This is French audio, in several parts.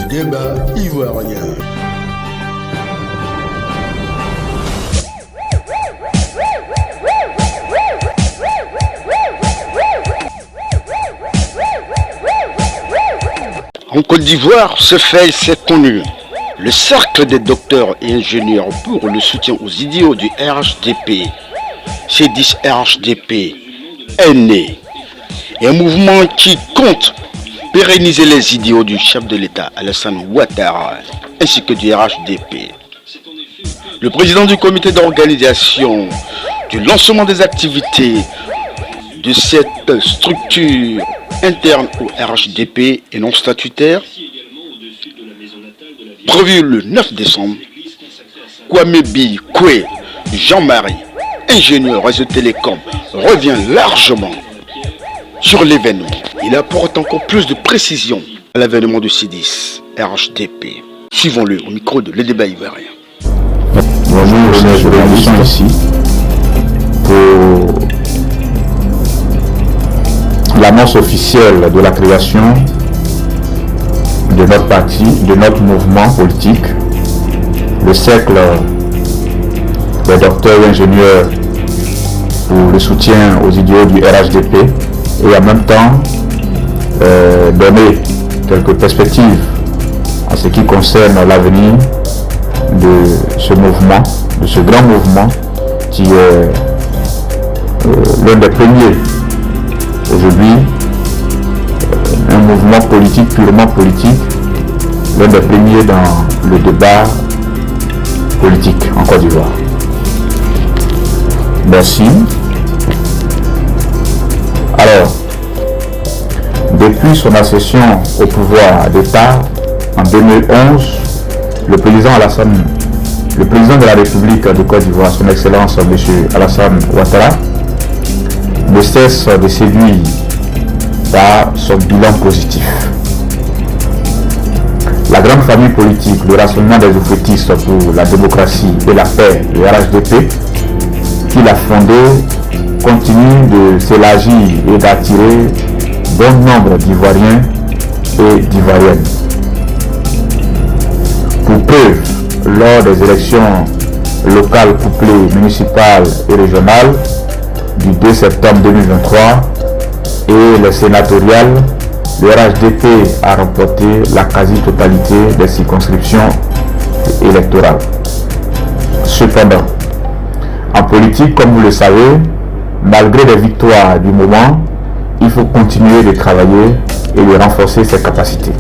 débat ivoirien. En Côte d'Ivoire, ce fait s'est connu. Le cercle des docteurs et ingénieurs pour le soutien aux idéaux du RHDP, C10 RHDP, est né. Un mouvement qui compte pérenniser les idéaux du chef de l'État, Alassane Ouattara, ainsi que du RHDP. Le président du comité d'organisation du lancement des activités de cette structure interne au RHDP et non statutaire, prévu le 9 décembre, Kwame Koué Jean-Marie, ingénieur réseau télécom, revient largement sur l'événement. Il apporte encore plus de précision à l'événement du C10 RHDP. Suivons-le au micro de Le Débat Ivoirien. Bonjour, chers journalistes ici pour l'annonce officielle de la création de notre parti, de notre mouvement politique, le cercle des docteurs et ingénieurs pour le soutien aux idéaux du RHDP, et en même temps donner quelques perspectives en ce qui concerne l'avenir de ce mouvement, de ce grand mouvement qui est l'un des premiers aujourd'hui, un mouvement politique, purement politique, l'un des premiers dans le débat politique en Côte d'Ivoire. Merci. Alors, depuis son accession au pouvoir d'État en 2011, le président de la République de Côte d'Ivoire, son Excellence M. Alassane Ouattara, ne cesse de séduire par son bilan positif. La grande famille politique, le Rassemblement des Oufouettistes pour la démocratie et la paix, le RHDP, qu'il a fondé, continue de s'élargir et d'attirer bon nombre d'Ivoiriens et d'Ivoiriennes. Pour preuve, lors des élections locales couplées, municipales et régionales du 2 septembre 2023 et les sénatoriales, le RHDP a remporté la quasi-totalité des circonscriptions électorales. Cependant, en politique, comme vous le savez, malgré les victoires du moment, il faut continuer de travailler et de renforcer ses capacités.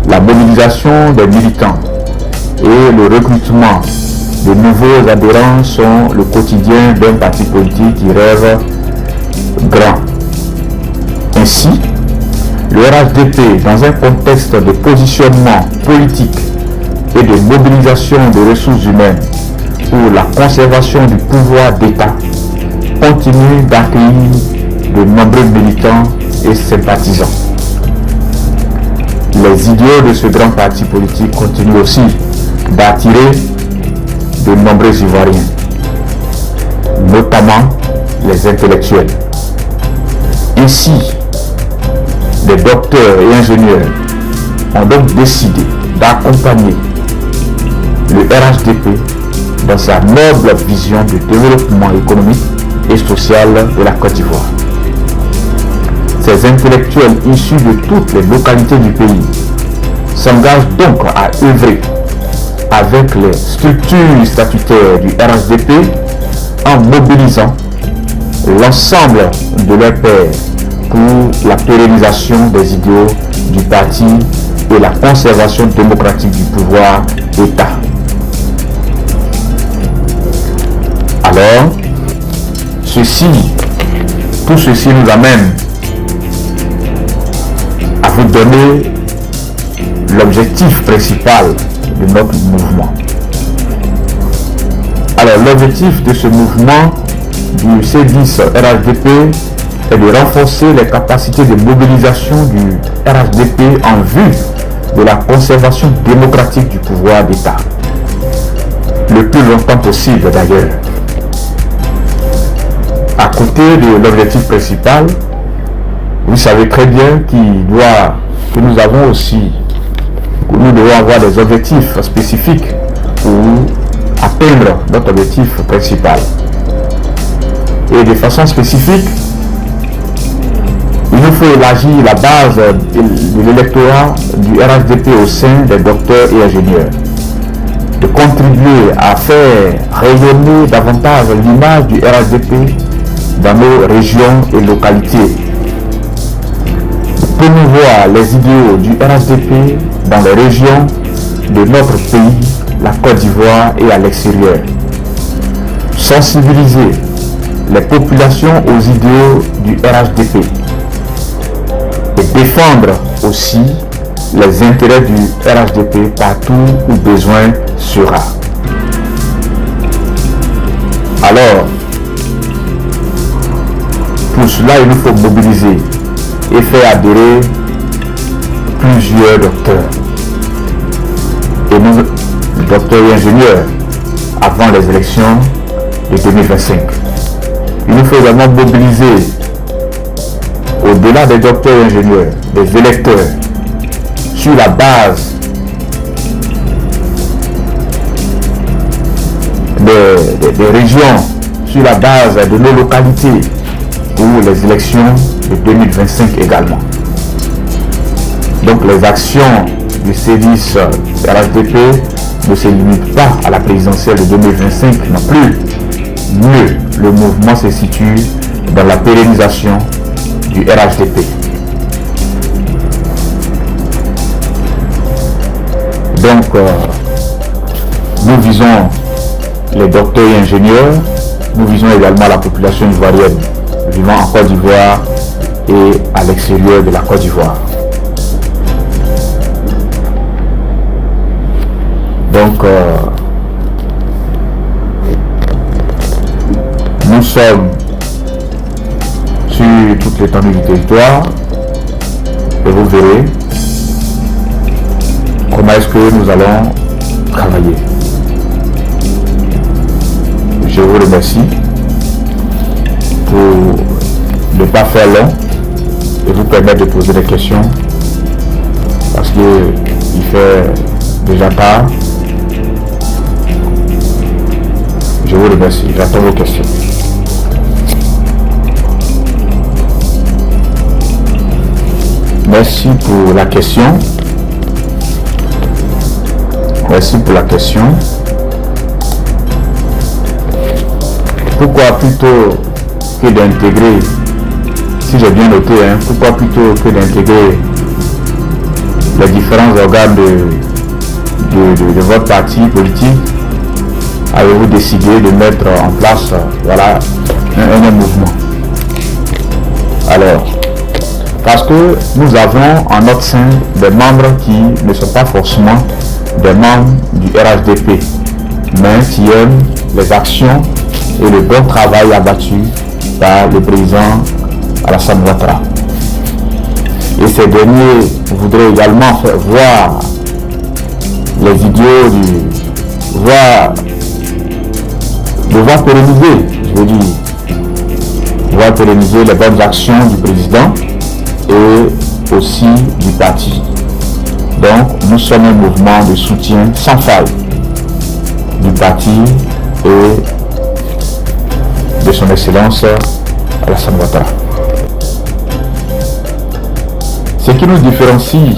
La mobilisation des militants et le recrutement de nouveaux adhérents sont le quotidien d'un parti politique qui rêve grand. Ainsi, le RHDP, dans un contexte de positionnement politique et de mobilisation de ressources humaines pour la conservation du pouvoir d'État, continue d'accueillir de nombreux militants et sympathisants. Les idéaux de ce grand parti politique continuent aussi d'attirer de nombreux Ivoiriens, notamment les intellectuels. Ainsi, les docteurs et ingénieurs ont donc décidé d'accompagner le RHDP dans sa noble vision de développement économique et social de la Côte d'Ivoire. Ces intellectuels issus de toutes les localités du pays s'engagent donc à œuvrer avec les structures statutaires du RHDP en mobilisant l'ensemble de leurs pairs pour la pérennisation des idéaux du parti et la conservation démocratique du pouvoir d'État. Alors, tout ceci nous amène à vous donner l'objectif principal de notre mouvement. Alors, l'objectif de ce mouvement du C10 RHDP est de renforcer les capacités de mobilisation du RHDP en vue de la conservation démocratique du pouvoir d'État. Le plus longtemps possible d'ailleurs. À côté de l'objectif principal, vous savez très bien que nous avons aussi nous devons avoir des objectifs spécifiques pour atteindre notre objectif principal. Et de façon spécifique, il nous faut élargir la base de l'électorat du RHDP au sein des docteurs et ingénieurs, de contribuer à faire rayonner davantage l'image du RHDP dans nos régions et localités, promouvoir les idéaux du RHDP dans les régions de notre pays, la Côte d'Ivoire et à l'extérieur, sensibiliser les populations aux idéaux du RHDP et défendre aussi les intérêts du RHDP partout où besoin sera. Alors, pour cela, il nous faut mobiliser et faire adhérer plusieurs docteurs. Et nous, docteurs et ingénieurs, avant les élections de 2025. Il nous faut également mobiliser, au-delà des docteurs et ingénieurs, des électeurs, sur la base des régions, sur la base de nos localités, pour les élections de 2025 également. Donc les actions du C10 RHDP ne se limitent pas à la présidentielle de 2025 non plus. Mieux, le mouvement se situe dans la pérennisation du RHDP. Donc, nous visons les docteurs et ingénieurs, nous visons également la population ivoirienne vivant en Côte d'Ivoire et à l'extérieur de la Côte d'Ivoire. Donc, nous sommes sur toute l'étendue du territoire et vous verrez comment est-ce que nous allons travailler. Je vous remercie pour ne pas faire long et vous permettre de poser des questions parce qu'il fait déjà tard. Je vous remercie, j'attends vos questions. Merci pour la question. Merci pour la question. Pourquoi plutôt que d'intégrer, si j'ai bien noté, pourquoi plutôt que d'intégrer les différents organes de votre parti politique, avez-vous décidé de mettre en place un mouvement? Alors, parce que nous avons en notre sein des membres qui ne sont pas forcément des membres du RHDP, mais qui aiment les actions et le bon travail abattu par le président Alassane Ouattara. Et ces derniers voudraient également faire voir les idéaux devoir pérenniser, je veux dire, devoir pérenniser les bonnes actions du président et aussi du parti. Donc, nous sommes un mouvement de soutien sans faille du parti et de son excellence Alassane Ouattara. Ce qui nous différencie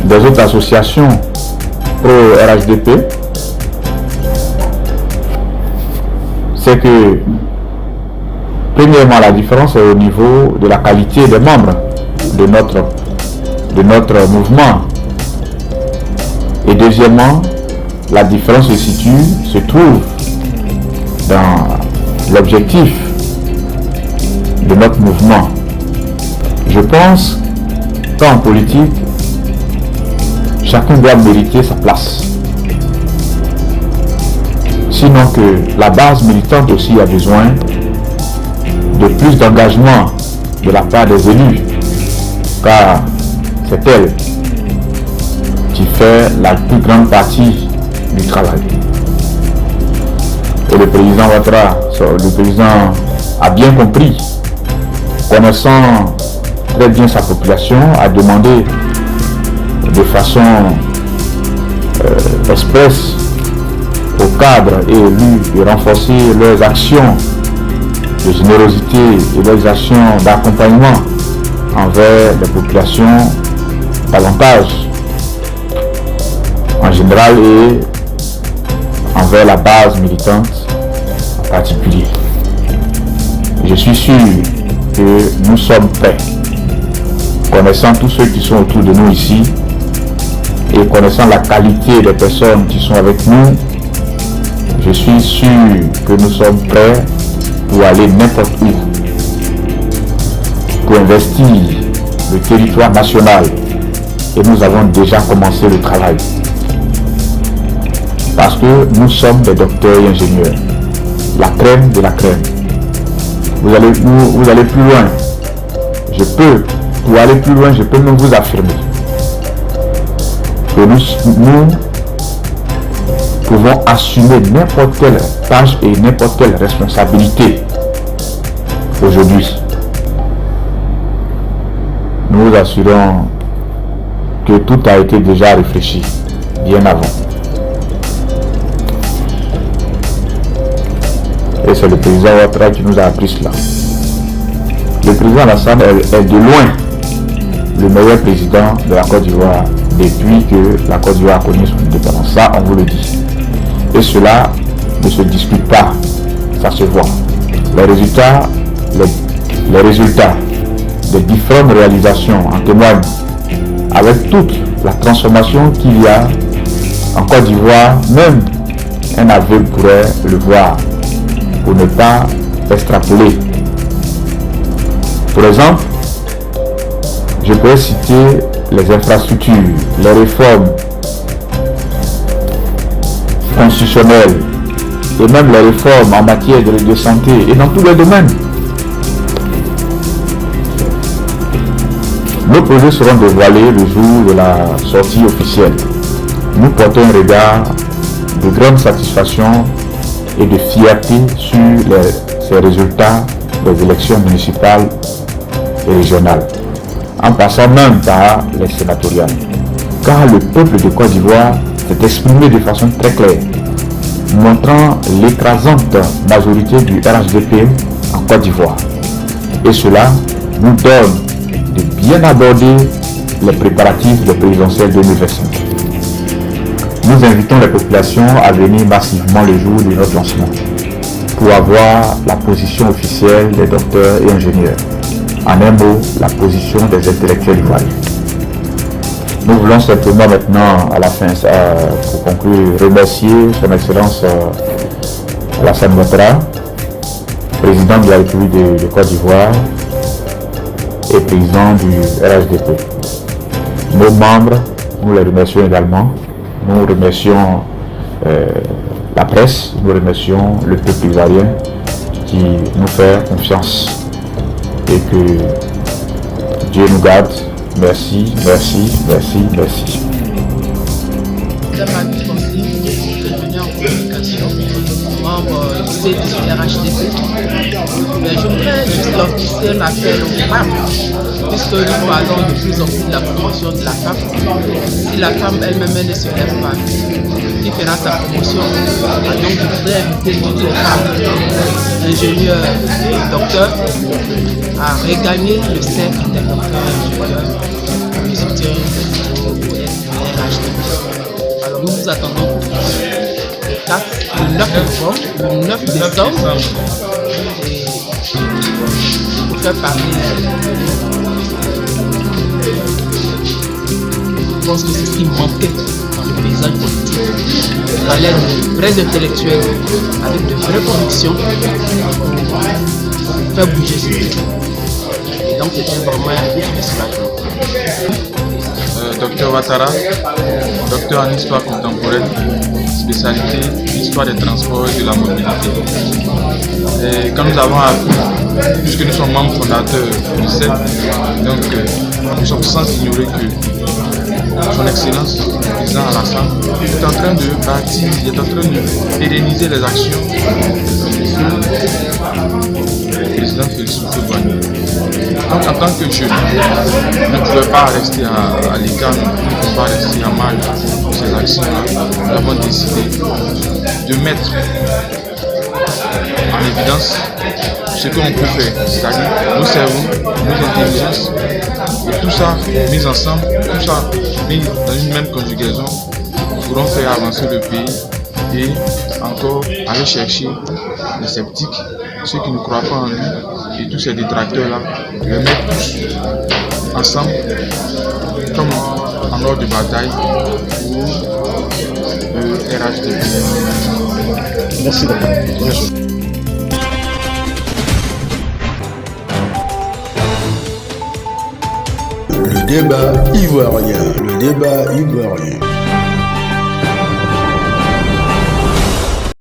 des autres associations pro-RHDP, c'est que, premièrement, la différence est au niveau de la qualité des membres de notre mouvement. Et deuxièmement, la différence se trouve dans l'objectif de notre mouvement. Je pense qu'en politique, chacun doit mériter sa place. Sinon que la base militante aussi a besoin de plus d'engagement de la part des élus, car c'est elle qui fait la plus grande partie du travail. Et le président Ouattara, le président a bien compris, connaissant très bien sa population, a demandé de façon expresse aux cadres et élus de renforcer leurs actions de générosité et leurs actions d'accompagnement envers les populations davantage en général et envers la base militante en particulier. Je suis sûr que nous sommes prêts, connaissant tous ceux qui sont autour de nous ici et connaissant la qualité des personnes qui sont avec nous. Je suis sûr que nous sommes prêts pour aller n'importe où, pour investir le territoire national. Et nous avons déjà commencé le travail. Parce que nous sommes des docteurs et ingénieurs, la crème de la crème. Vous allez plus loin. Pour aller plus loin, je peux même vous affirmer que nous pouvons assumer n'importe quelle tâche et n'importe quelle responsabilité aujourd'hui. Nous vous assurons que tout a été déjà réfléchi bien avant. Et c'est le président Ouattara qui nous a appris cela. Le président Alassane est de loin le meilleur président de la Côte d'Ivoire depuis que la Côte d'Ivoire a connu son indépendance. Ça, on vous le dit. Et cela ne se discute pas, ça se voit. Les résultats des différentes réalisations en témoignent, avec toute la transformation qu'il y a en Côte d'Ivoire. Même un aveugle pourrait le voir pour ne pas extrapoler. Par exemple, je peux citer les infrastructures, les réformes constitutionnelles et même les réformes en matière de santé et dans tous les domaines. Nos projets seront dévoilés le jour de la sortie officielle. Nous portons un regard de grande satisfaction et de fierté sur ces résultats des élections municipales et régionales, en passant même par les sénatoriales. Car le peuple de Côte d'Ivoire s'est exprimé de façon très claire, montrant l'écrasante majorité du RHDP en Côte d'Ivoire. Et cela nous donne de bien aborder les préparatifs des présidentielles 2025. Nous invitons les populations à venir massivement le jour de notre lancement pour avoir la position officielle des docteurs et ingénieurs. En un mot, la position des intellectuels ivoiriens. Nous voulons simplement maintenant, à la fin, pour conclure, remercier son Excellence Alassane Ouattara, président de la République de Côte d'Ivoire et président du RHDP. Nos membres, nous les remercions également. Nous remercions la presse, nous remercions le peuple ivoirien qui nous fait confiance et que Dieu nous garde. Merci, merci, merci, merci. Madame la ingénieur en communication, membre du CDRHDP. Je voudrais juste lancer un appel aux femmes, puisque nous parlons de plus en plus de la promotion de la femme. Si la femme elle-même ne se lève pas, qui fera sa promotion? Donc je voudrais inviter toutes les femmes, ingénieurs et docteurs, à regagner le cercle des docteurs et ingénieurs pour le soutien au RHDP. Alors nous vous attendons le 9 novembre, le 9 décembre, et pour faire parler. Je pense que c'est ce qui manquait dans le paysage politique. Il fallait de vrais intellectuels avec de vraies convictions pour faire bouger ce pays. Et donc c'était vraiment un gros soulagement. Docteur Ouattara, docteur en histoire contemporaine, spécialité histoire des transports et de la mobilité. Et quand nous avons appris, puisque nous sommes membres fondateurs du CEP, donc nous sommes sans ignorer que son Excellence, le président Alassane, est en train de bâtir, il est en train de pérenniser les actions président Félix Houphouët-Boigny. Donc en tant que jeune, nous ne pouvons pas rester à l'écart, nous ne pouvons pas rester à marge de ces actions-là. Nous avons décidé de mettre en évidence ce qu'on peut faire, c'est-à-dire nos cerveaux, nos intelligences, et tout ça mis ensemble, tout ça mis dans une même conjugaison, pourront faire avancer le pays et encore aller chercher les sceptiques, ceux qui ne croient pas en lui, et tous ces détracteurs-là, les mettre tous ensemble comme en ordre de bataille pour le RHDP. Merci beaucoup. Merci. Le débat ivoirien.